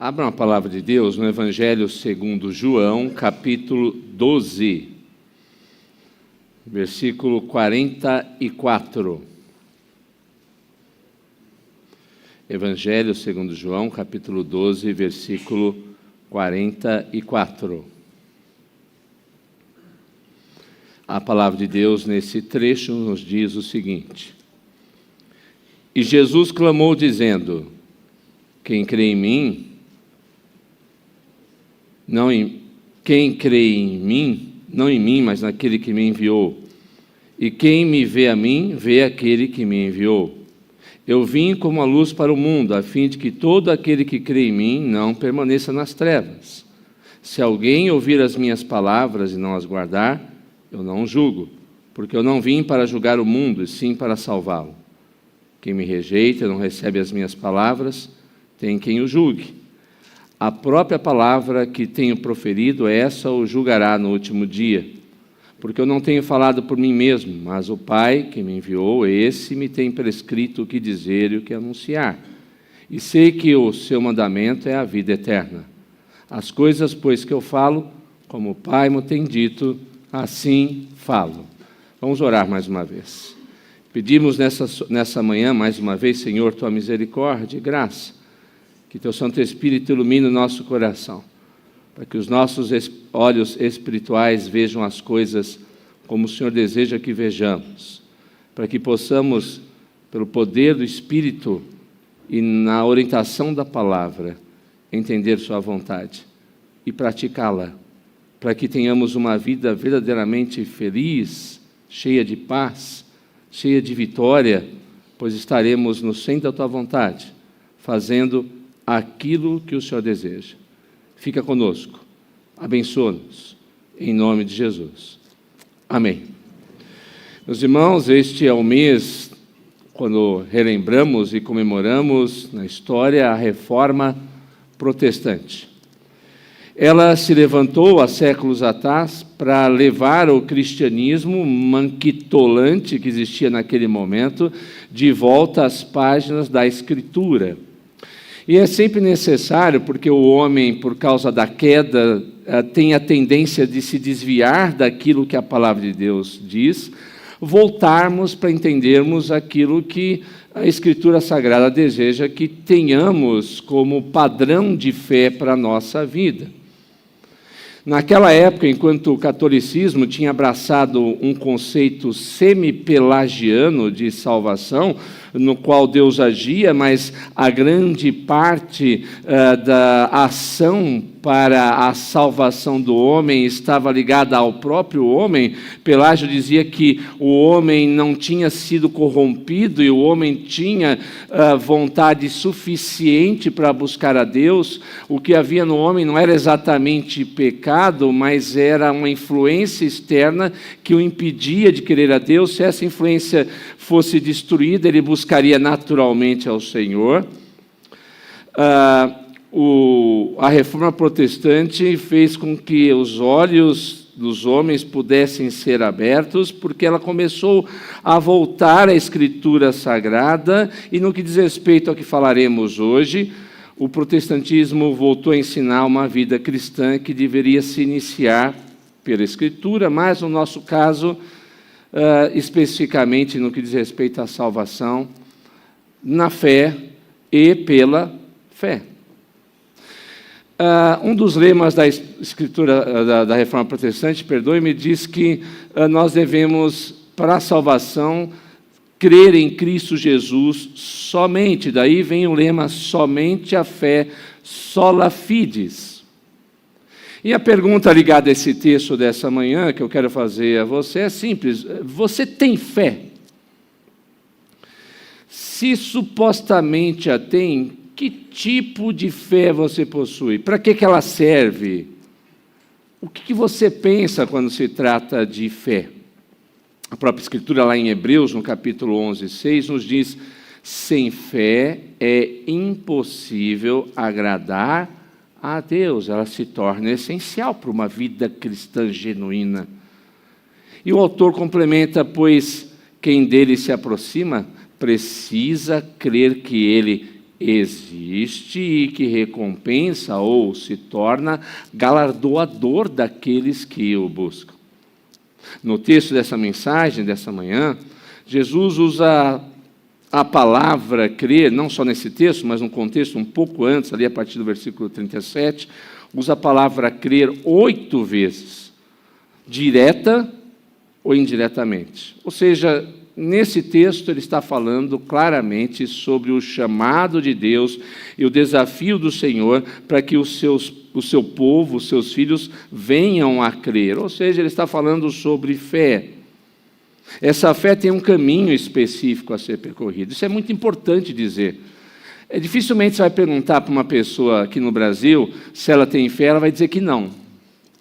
Abram a palavra de Deus no Evangelho segundo João, capítulo 12, versículo 44. Evangelho segundo João, capítulo 12, versículo 44. A palavra de Deus nesse trecho nos diz o seguinte: E Jesus clamou dizendo: Quem crê em mim, quem crê em mim, não em mim, mas naquele que me enviou. E quem me vê a mim, vê aquele que me enviou. Eu vim como a luz para o mundo, a fim de que todo aquele que crê em mim não permaneça nas trevas. Se alguém ouvir as minhas palavras e não as guardar, eu não o julgo, porque eu não vim para julgar o mundo, e sim para salvá-lo. Quem me rejeita e não recebe as minhas palavras, tem quem o julgue. A própria palavra que tenho proferido, essa o julgará no último dia. Porque eu não tenho falado por mim mesmo, mas o Pai que me enviou, esse me tem prescrito o que dizer e o que anunciar. E sei que o seu mandamento é a vida eterna. As coisas, pois, que eu falo, como o Pai me tem dito, assim falo. Vamos orar mais uma vez. Pedimos nessa manhã, mais uma vez, Senhor, Tua misericórdia e graça, que Teu Santo Espírito ilumine o nosso coração, para que os nossos olhos espirituais vejam as coisas como o Senhor deseja que vejamos, para que possamos, pelo poder do Espírito e na orientação da palavra, entender Sua vontade e praticá-la, para que tenhamos uma vida verdadeiramente feliz, cheia de paz, cheia de vitória, pois estaremos no centro da Tua vontade, fazendo aquilo que o Senhor deseja. Fica conosco, abençoa-nos, em nome de Jesus. Amém. Meus irmãos, este é o mês quando relembramos e comemoramos na história a Reforma Protestante. Ela se levantou há séculos atrás para levar o cristianismo manquitolante que existia naquele momento de volta às páginas da Escritura. E é sempre necessário, porque o homem, por causa da queda, tem a tendência de se desviar daquilo que a palavra de Deus diz, voltarmos para entendermos aquilo que a Escritura Sagrada deseja que tenhamos como padrão de fé para a nossa vida. Naquela época, enquanto o catolicismo tinha abraçado um conceito semi-pelagiano de salvação, no qual Deus agia, mas a grande parte da ação para a salvação do homem estava ligada ao próprio homem. Pelágio dizia que o homem não tinha sido corrompido e o homem tinha vontade suficiente para buscar a Deus. O que havia no homem não era exatamente pecado, mas era uma influência externa que o impedia de querer a Deus. Se essa influência fosse destruída, ele buscaria naturalmente ao Senhor. A Reforma Protestante fez com que os olhos dos homens pudessem ser abertos, porque ela começou a voltar à Escritura Sagrada, e no que diz respeito ao que falaremos hoje, o protestantismo voltou a ensinar uma vida cristã que deveria se iniciar pela Escritura, mas no nosso caso, especificamente no que diz respeito à salvação, na fé e pela fé. Um dos lemas da Escritura da Reforma Protestante, perdoe-me, diz que nós devemos, para a salvação, crer em Cristo Jesus somente. Daí vem o lema, somente a fé, sola fides. E a pergunta ligada a esse texto dessa manhã, que eu quero fazer a você, é simples: você tem fé? Se supostamente a tem, que tipo de fé você possui? Para que ela serve? O que você pensa quando se trata de fé? A própria Escritura, lá em Hebreus, no capítulo 11, 6, nos diz: sem fé é impossível agradar a Deus. Ela se torna essencial para uma vida cristã genuína. E o autor complementa: pois quem dele se aproxima precisa crer que ele existe e que recompensa ou se torna galardoador daqueles que o buscam. No texto dessa mensagem, dessa manhã, Jesus usa a palavra crer, não só nesse texto, mas num contexto um pouco antes, ali a partir do versículo 37, usa a palavra crer 8 vezes, direta ou indiretamente. Ou seja, nesse texto ele está falando claramente sobre o chamado de Deus e o desafio do Senhor para que o seu povo, os seus filhos, venham a crer. Ou seja, ele está falando sobre fé. Essa fé tem um caminho específico a ser percorrido. Isso é muito importante dizer. Dificilmente você vai perguntar para uma pessoa aqui no Brasil se ela tem fé, ela vai dizer que não.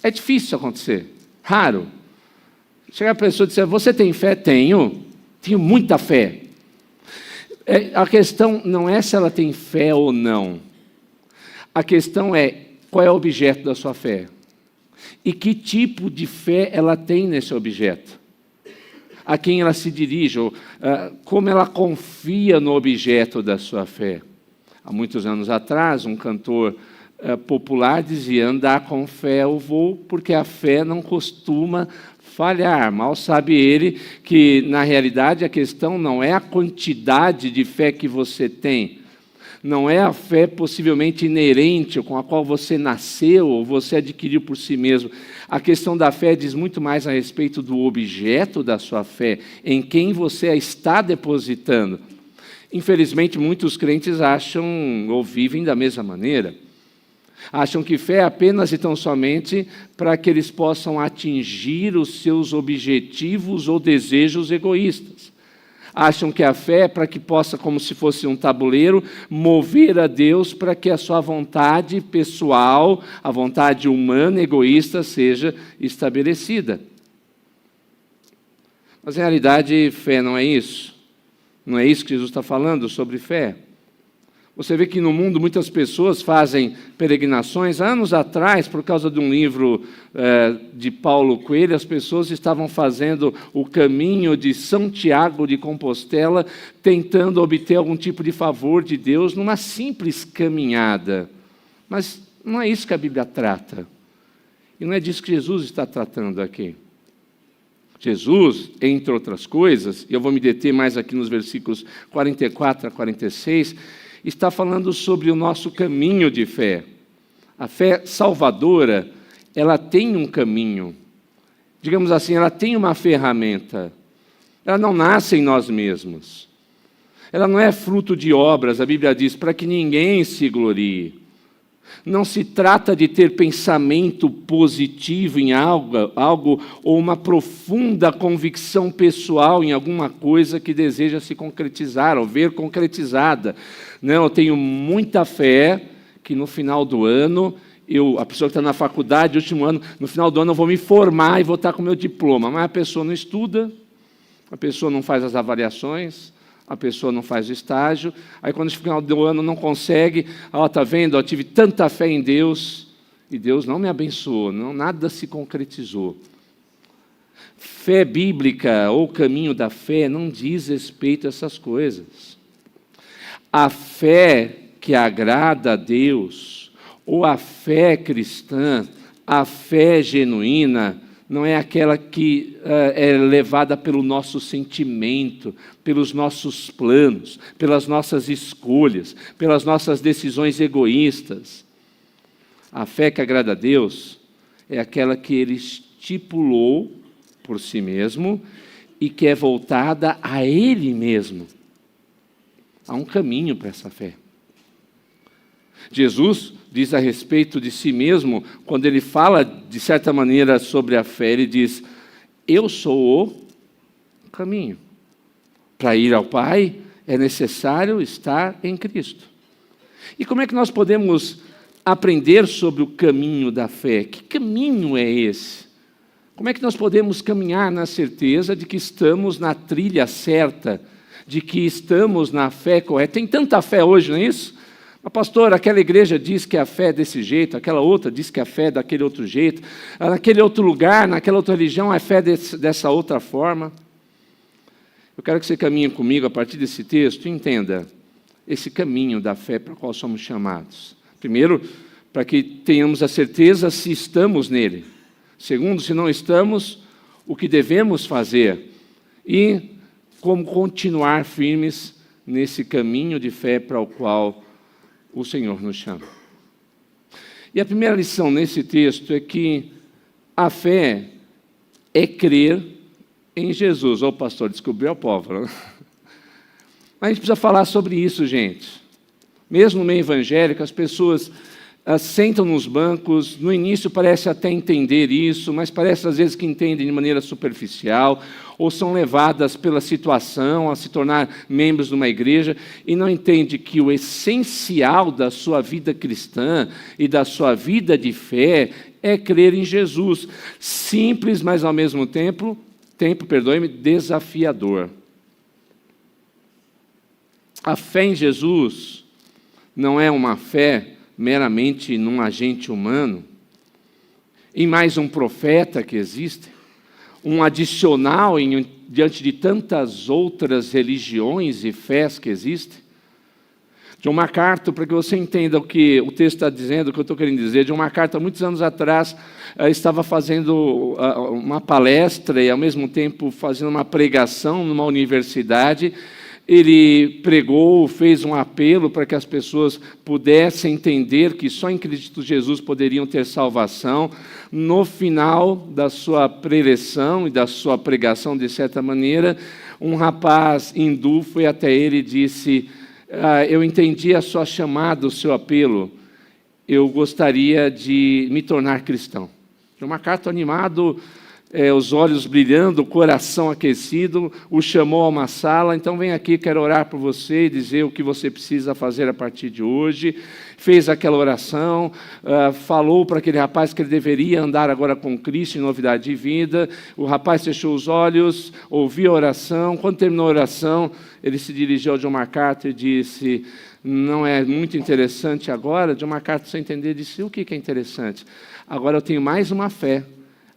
É difícil isso acontecer. Raro. Chegar a pessoa e dizer, você tem fé? Tenho muita fé. A questão não é se ela tem fé ou não. A questão é qual é o objeto da sua fé. E que tipo de fé ela tem nesse objeto. A quem ela se dirige, ou como ela confia no objeto da sua fé. Há muitos anos atrás, um cantor popular dizia, andar com fé eu vou, porque a fé não costuma falhar. Mal sabe ele que, na realidade, a questão não é a quantidade de fé que você tem, não é a fé possivelmente inerente, com a qual você nasceu ou você adquiriu por si mesmo. A questão da fé diz muito mais a respeito do objeto da sua fé, em quem você a está depositando. Infelizmente, muitos crentes acham ou vivem da mesma maneira. Acham que fé é apenas e tão somente para que eles possam atingir os seus objetivos ou desejos egoístas. Acham que a fé é para que possa, como se fosse um tabuleiro, mover a Deus para que a sua vontade pessoal, a vontade humana, egoísta, seja estabelecida. Mas, na realidade, fé não é isso. Não é isso que Jesus está falando sobre fé. Você vê que no mundo muitas pessoas fazem peregrinações. Anos atrás, por causa de um livro de Paulo Coelho, as pessoas estavam fazendo o caminho de Santiago de Compostela, tentando obter algum tipo de favor de Deus numa simples caminhada. Mas não é isso que a Bíblia trata. E não é disso que Jesus está tratando aqui. Jesus, entre outras coisas, e eu vou me deter mais aqui nos versículos 44 a 46, está falando sobre o nosso caminho de fé. A fé salvadora, ela tem um caminho. Digamos assim, ela tem uma ferramenta. Ela não nasce em nós mesmos. Ela não é fruto de obras, a Bíblia diz, para que ninguém se glorie. Não se trata de ter pensamento positivo em algo ou uma profunda convicção pessoal em alguma coisa que deseja se concretizar ou ver concretizada. Não, eu tenho muita fé que no final do ano, a pessoa que está na faculdade, último ano, no final do ano eu vou me formar e vou estar com o meu diploma. Mas a pessoa não estuda, a pessoa não faz as avaliações, a pessoa não faz o estágio, aí quando no final do ano não consegue, está vendo, eu tive tanta fé em Deus, e Deus não me abençoou, nada se concretizou. Fé bíblica ou caminho da fé não diz respeito a essas coisas. A fé que agrada a Deus, ou a fé cristã, a fé genuína, não é aquela que é levada pelo nosso sentimento, pelos nossos planos, pelas nossas escolhas, pelas nossas decisões egoístas. A fé que agrada a Deus é aquela que Ele estipulou por si mesmo e que é voltada a Ele mesmo. Há um caminho para essa fé. Jesus diz a respeito de si mesmo, quando ele fala, de certa maneira, sobre a fé, ele diz, eu sou o caminho. Para ir ao Pai, é necessário estar em Cristo. E como é que nós podemos aprender sobre o caminho da fé? Que caminho é esse? Como é que nós podemos caminhar na certeza de que estamos na trilha certa, de que estamos na fé correta? Tem tanta fé hoje, não é isso? Mas, pastor, aquela igreja diz que a fé é desse jeito, aquela outra diz que a fé é daquele outro jeito, naquele outro lugar, naquela outra religião, a fé é dessa outra forma. Eu quero que você caminhe comigo a partir desse texto e entenda. esse caminho da fé para o qual somos chamados. Primeiro, para que tenhamos a certeza se estamos nele. Segundo, se não estamos, o que devemos fazer. E como continuar firmes nesse caminho de fé para o qual o Senhor nos chama. E a primeira lição nesse texto é que a fé é crer em Jesus. O pastor descobriu a pólvora. A gente precisa falar sobre isso, gente. Mesmo no meio evangélico, as pessoas sentam nos bancos, no início parece até entender isso, mas parece às vezes que entendem de maneira superficial, ou são levadas pela situação a se tornar membros de uma igreja, e não entende que o essencial da sua vida cristã e da sua vida de fé é crer em Jesus. Simples, mas ao mesmo tempo, desafiador. A fé em Jesus não é uma fé meramente num agente humano, em mais um profeta que existe, um adicional diante de tantas outras religiões e fés que existem. John MacArthur, para que você entenda o que o texto está dizendo, o que eu estou querendo dizer, John MacArthur, muitos anos atrás, estava fazendo uma palestra e, ao mesmo tempo, fazendo uma pregação numa universidade. Ele pregou, fez um apelo para que as pessoas pudessem entender que só em Cristo Jesus poderiam ter salvação. No final da sua preleção e da sua pregação, de certa maneira, um rapaz hindu foi até ele e disse: eu entendi a sua chamada, o seu apelo, eu gostaria de me tornar cristão. John MacArthur, animado, os olhos brilhando, o coração aquecido, o chamou a uma sala. Então vem aqui, quero orar por você e dizer o que você precisa fazer a partir de hoje. Fez aquela oração, falou para aquele rapaz que ele deveria andar agora com Cristo em novidade de vida. O rapaz fechou os olhos, ouviu a oração. Quando terminou a oração, ele se dirigiu ao John MacArthur e disse: não é muito interessante agora? John MacArthur, sem entender, disse: o que é interessante? Agora eu tenho mais uma fé.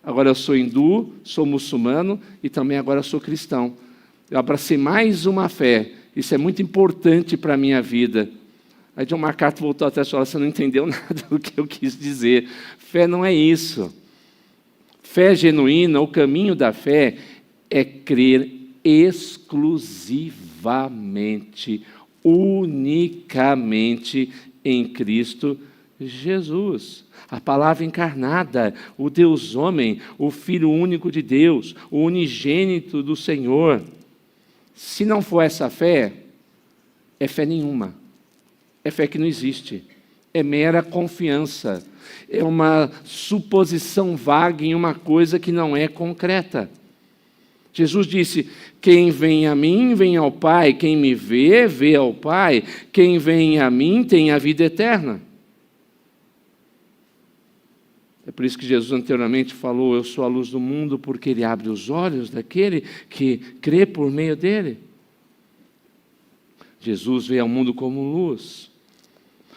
Agora eu sou hindu, sou muçulmano e também agora sou cristão. Eu abracei mais uma fé. Isso é muito importante para a minha vida. Aí John MacArthur voltou até a sua, você não entendeu nada do que eu quis dizer. Fé não é isso. Fé genuína, o caminho da fé é crer exclusivamente, unicamente em Cristo Jesus. A palavra encarnada, o Deus homem, o Filho único de Deus, o unigênito do Senhor. Se não for essa fé, é fé nenhuma. É fé que não existe. É mera confiança. É uma suposição vaga em uma coisa que não é concreta. Jesus disse: quem vem a mim, vem ao Pai. Quem me vê, vê ao Pai. Quem vem a mim, tem a vida eterna. É por isso que Jesus anteriormente falou: eu sou a luz do mundo, porque Ele abre os olhos daquele que crê por meio dele. Jesus veio ao mundo como luz.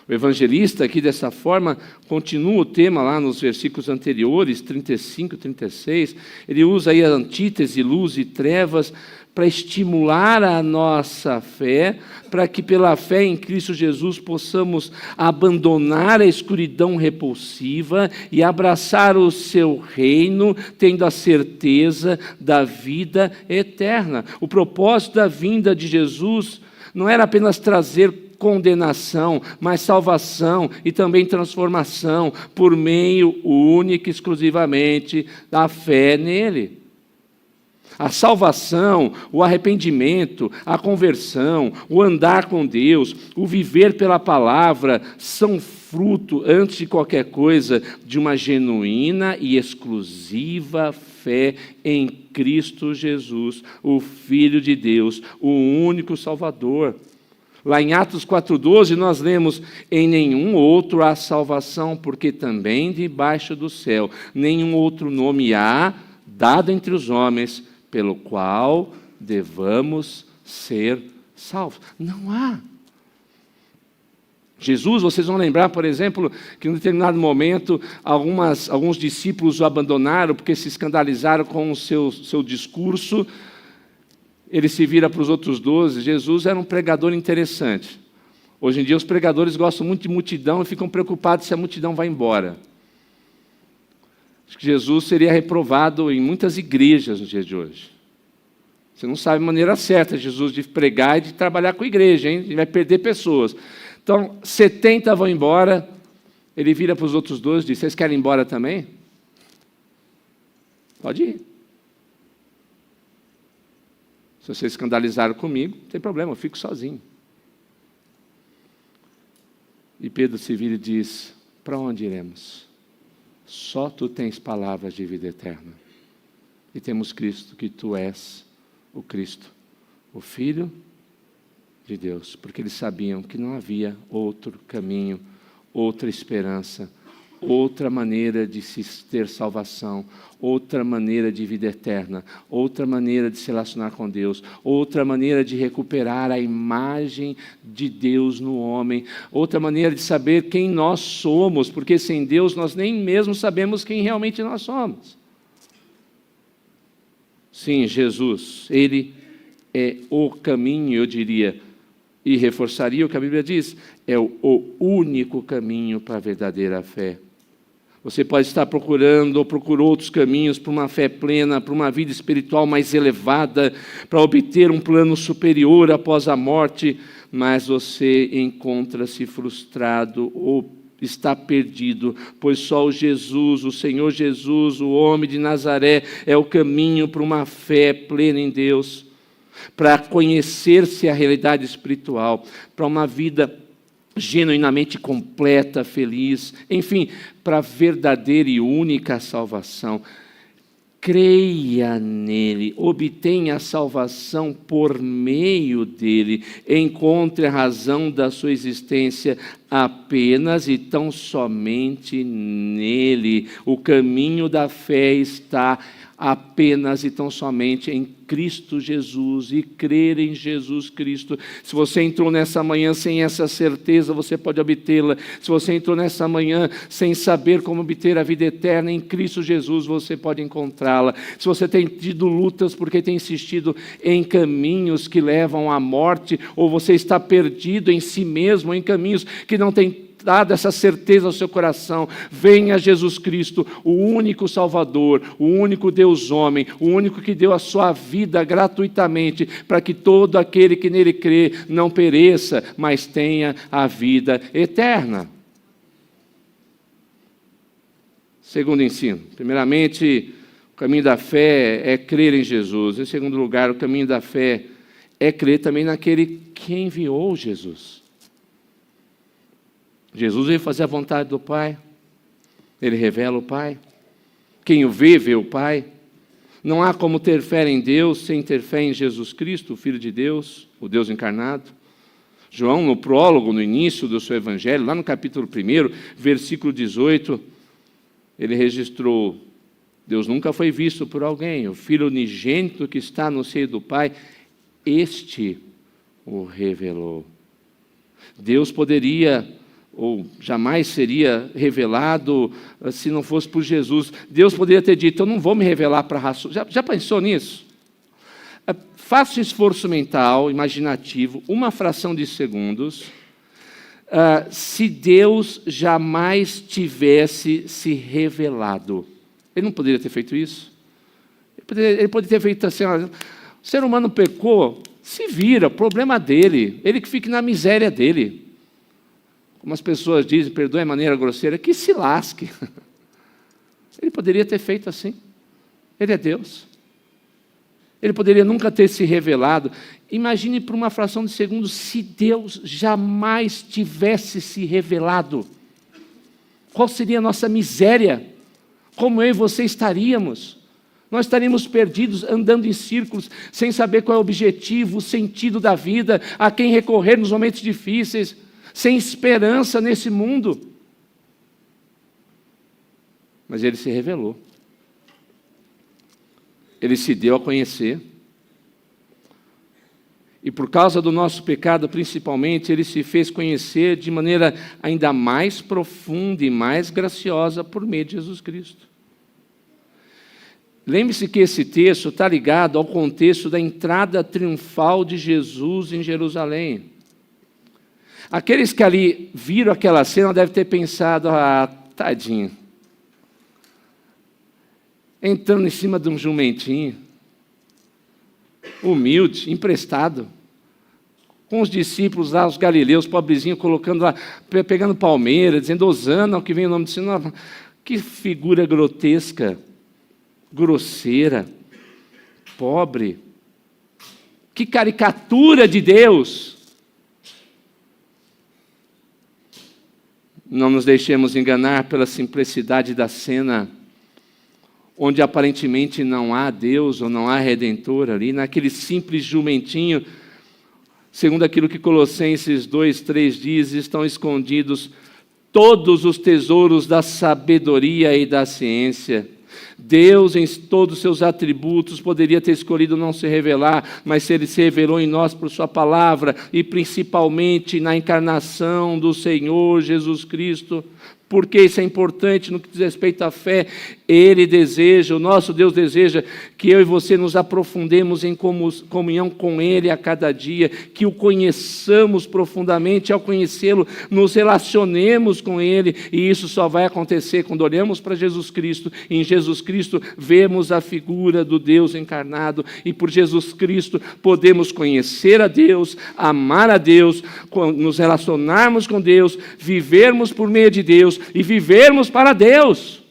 O evangelista aqui, dessa forma, continua o tema lá nos versículos anteriores, 35, 36. Ele usa aí a antítese, luz e trevas, para estimular a nossa fé, para que pela fé em Cristo Jesus possamos abandonar a escuridão repulsiva e abraçar o seu reino, tendo a certeza da vida eterna. O propósito da vinda de Jesus não era apenas trazer condenação, mas salvação e também transformação por meio único e exclusivamente da fé nele. A salvação, o arrependimento, a conversão, o andar com Deus, o viver pela palavra, são fruto, antes de qualquer coisa, de uma genuína e exclusiva fé em Cristo Jesus, o Filho de Deus, o único Salvador. Lá em Atos 4,12 nós lemos: em nenhum outro há salvação, porque também debaixo do céu nenhum outro nome há dado entre os homens pelo qual devamos ser salvos. Não há. Jesus, vocês vão lembrar, por exemplo, que em um determinado momento alguns discípulos o abandonaram porque se escandalizaram com o seu discurso. Ele se vira para os outros 12. Jesus era um pregador interessante, Hoje em dia os pregadores gostam muito de multidão e ficam preocupados se a multidão vai embora. Acho que Jesus seria reprovado em muitas igrejas no dia de hoje. Você não sabe a maneira certa, Jesus, de pregar e de trabalhar com a igreja, hein? Ele vai perder pessoas. Então, 70 vão embora, ele vira para os outros 2 e diz, vocês querem ir embora também? Pode ir. Se vocês escandalizaram comigo, não tem problema, eu fico sozinho. E Pedro se vira e diz, para onde iremos? Só tu tens palavras de vida eterna. E temos Cristo, que tu és o Cristo, o Filho de Deus. Porque eles sabiam que não havia outro caminho, outra esperança, outra maneira de se ter salvação, outra maneira de vida eterna, outra maneira de se relacionar com Deus, outra maneira de recuperar a imagem de Deus no homem, outra maneira de saber quem nós somos, porque sem Deus nós nem mesmo sabemos quem realmente nós somos. Sim, Jesus, Ele é o caminho, eu diria, e reforçaria o que a Bíblia diz, é o único caminho para a verdadeira fé. Você pode estar procurando ou procurou outros caminhos para uma fé plena, para uma vida espiritual mais elevada, para obter um plano superior após a morte, mas você encontra-se frustrado ou está perdido, pois só o Jesus, o Senhor Jesus, o homem de Nazaré, é o caminho para uma fé plena em Deus, para conhecer-se a realidade espiritual, para uma vida genuinamente completa, feliz, enfim, para a verdadeira e única salvação. Creia nele, obtenha a salvação por meio dele, encontre a razão da sua existência apenas e tão somente nele. O caminho da fé está apenas e tão somente em Cristo Jesus e crer em Jesus Cristo. Se você entrou nessa manhã sem essa certeza, você pode obtê-la. Se você entrou nessa manhã sem saber como obter a vida eterna em Cristo Jesus, você pode encontrá-la. Se você tem tido lutas porque tem insistido em caminhos que levam à morte, ou você está perdido em si mesmo, em caminhos que não tem dado essa certeza ao seu coração, venha Jesus Cristo, o único Salvador, o único Deus homem, o único que deu a sua vida gratuitamente, para que todo aquele que nele crê não pereça, mas tenha a vida eterna. Segundo ensino, primeiramente, o caminho da fé é crer em Jesus. Em segundo lugar, o caminho da fé é crer também naquele que enviou Jesus. Jesus veio fazer a vontade do Pai, Ele revela o Pai. Quem o vê, vê o Pai. Não há como ter fé em Deus sem ter fé em Jesus Cristo, o Filho de Deus, o Deus encarnado. João, no prólogo, no início do seu Evangelho, lá no capítulo 1, versículo 18, ele registrou, Deus nunca foi visto por alguém, o Filho unigênito que está no seio do Pai, este o revelou. Deus poderia ou jamais seria revelado se não fosse por Jesus. Deus poderia ter dito, eu não vou me revelar para a raça. Já pensou nisso? Faça um esforço mental, imaginativo, uma fração de segundos, se Deus jamais tivesse se revelado. Ele não poderia ter feito isso? Ele poderia ter feito assim, o ser humano pecou, se vira, problema dele, ele que fique na miséria dele. Como as pessoas dizem, perdoe a maneira grosseira, que se lasque. Ele poderia ter feito assim. Ele é Deus. Ele poderia nunca ter se revelado. Imagine por uma fração de segundo se Deus jamais tivesse se revelado. Qual seria a nossa miséria? Como eu e você estaríamos? Nós estaríamos perdidos, andando em círculos, sem saber qual é o objetivo, o sentido da vida, a quem recorrer nos momentos difíceis, sem esperança nesse mundo. Mas Ele se revelou. Ele se deu a conhecer. E por causa do nosso pecado, principalmente, Ele se fez conhecer de maneira ainda mais profunda e mais graciosa por meio de Jesus Cristo. Lembre-se que esse texto está ligado ao contexto da entrada triunfal de Jesus em Jerusalém. Aqueles que ali viram aquela cena devem ter pensado, tadinho. Entrando em cima de um jumentinho, humilde, emprestado, com os discípulos lá, os galileus, pobrezinhos, colocando lá, pegando palmeira, dizendo, Hosana, ao que vem o nome do Senhor. Que figura grotesca, grosseira, pobre. Que caricatura de Deus. Não nos deixemos enganar pela simplicidade da cena, onde aparentemente não há Deus ou não há Redentor ali, naquele simples jumentinho. Segundo aquilo que Colossenses 2:3 diz, estão escondidos todos os tesouros da sabedoria e da ciência. Deus, em todos os seus atributos, poderia ter escolhido não se revelar, mas Ele se revelou em nós por Sua palavra, e principalmente na encarnação do Senhor Jesus Cristo. Porque isso é importante no que diz respeito à fé. Ele deseja, o nosso Deus deseja que eu e você nos aprofundemos em comunhão com Ele a cada dia, que o conheçamos profundamente, ao conhecê-lo, nos relacionemos com Ele, e isso só vai acontecer quando olhamos para Jesus Cristo, e em Jesus Cristo vemos a figura do Deus encarnado, e por Jesus Cristo podemos conhecer a Deus, amar a Deus, nos relacionarmos com Deus, vivermos por meio de Deus, e vivermos para Deus.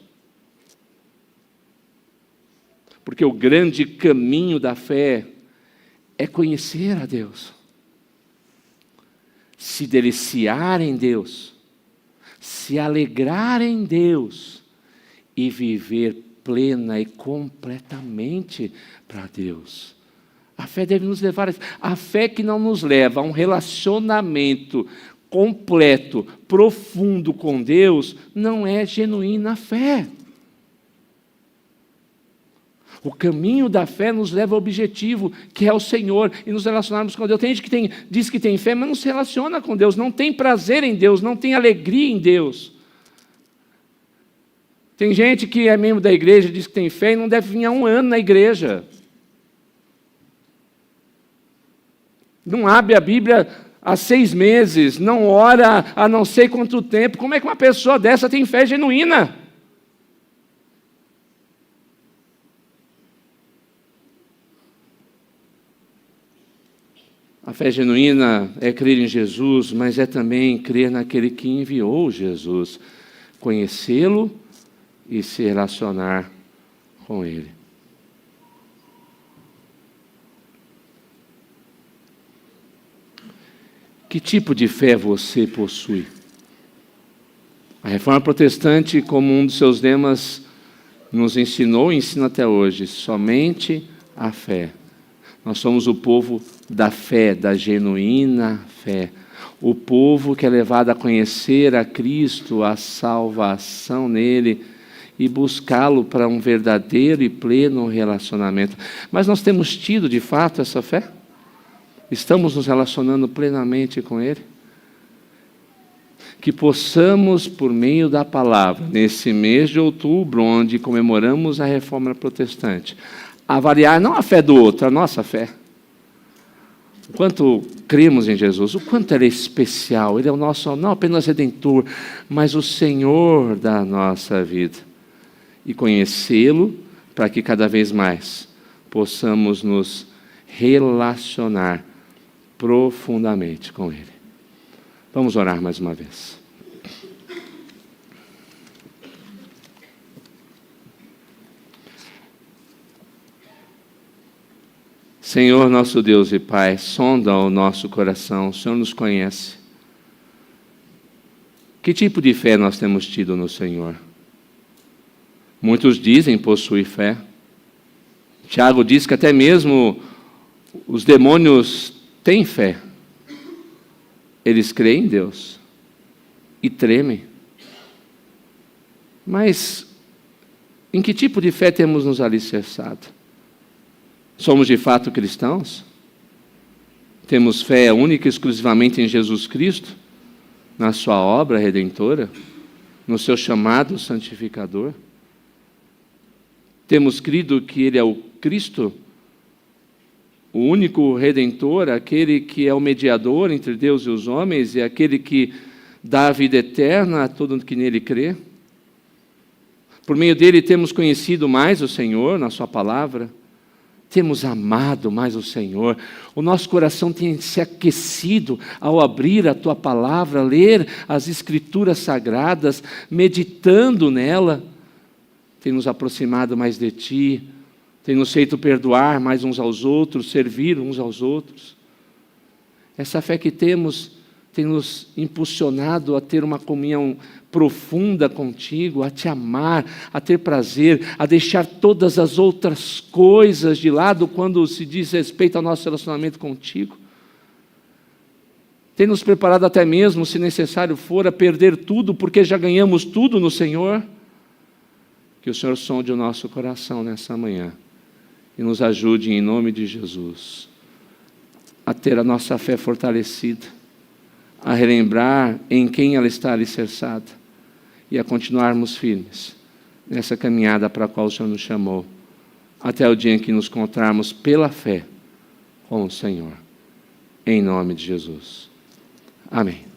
Porque o grande caminho da fé é conhecer a Deus, se deliciar em Deus, se alegrar em Deus e viver plena e completamente para Deus. A fé deve nos levar a fé que não nos leva a um relacionamento completo, profundo com Deus, não é genuína fé. O caminho da fé nos leva ao objetivo, que é o Senhor, e nos relacionarmos com Deus. Tem gente que diz que tem fé, mas não se relaciona com Deus, não tem prazer em Deus, não tem alegria em Deus. Tem gente que é membro da igreja, diz que tem fé e não deve vir há 1 ano na igreja. Não abre a Bíblia há 6 meses, não ora há não sei quanto tempo. Como é que uma pessoa dessa tem fé genuína? A fé genuína é crer em Jesus, mas é também crer naquele que enviou Jesus, conhecê-lo e se relacionar com Ele. Que tipo de fé você possui? A Reforma Protestante, como um dos seus lemas, nos ensinou e ensina até hoje, somente a fé. Nós somos o povo da fé, da genuína fé. O povo que é levado a conhecer a Cristo, a salvação nele e buscá-lo para um verdadeiro e pleno relacionamento. Mas nós temos tido, de fato, essa fé? Estamos nos relacionando plenamente com Ele? Que possamos, por meio da palavra, nesse mês de outubro, onde comemoramos a Reforma Protestante, avaliar não a fé do outro, a nossa fé. O quanto cremos em Jesus, o quanto Ele é especial, Ele é o nosso, não apenas Redentor, mas o Senhor da nossa vida. E conhecê-lo para que cada vez mais possamos nos relacionar profundamente com Ele. Vamos orar mais uma vez. Senhor, nosso Deus e Pai, sonda o nosso coração, o Senhor nos conhece. Que tipo de fé nós temos tido no Senhor? Muitos dizem possuir fé. Tiago diz que até mesmo os demônios têm fé. Eles creem em Deus e tremem. Mas em que tipo de fé temos nos alicerçado? Somos de fato cristãos? Temos fé única e exclusivamente em Jesus Cristo? Na sua obra redentora? No seu chamado santificador? Temos crido que Ele é o Cristo, o único Redentor, aquele que é o mediador entre Deus e os homens, e aquele que dá a vida eterna a todo que nele crê. Por meio dele temos conhecido mais o Senhor na sua palavra, temos amado mais o Senhor, o nosso coração tem se aquecido ao abrir a tua palavra, ler as Escrituras Sagradas, meditando nela, tem nos aproximado mais de ti, tem nos feito perdoar mais uns aos outros, servir uns aos outros. Essa fé que temos tem nos impulsionado a ter uma comunhão profunda contigo, a te amar, a ter prazer, a deixar todas as outras coisas de lado quando se diz respeito ao nosso relacionamento contigo. Tem nos preparado até mesmo, se necessário for, a perder tudo, porque já ganhamos tudo no Senhor. Que o Senhor sonde o nosso coração nessa manhã e nos ajude, em nome de Jesus, a ter a nossa fé fortalecida, a relembrar em quem ela está alicerçada e a continuarmos firmes nessa caminhada para a qual o Senhor nos chamou, até o dia em que nos encontrarmos pela fé com o Senhor. Em nome de Jesus. Amém.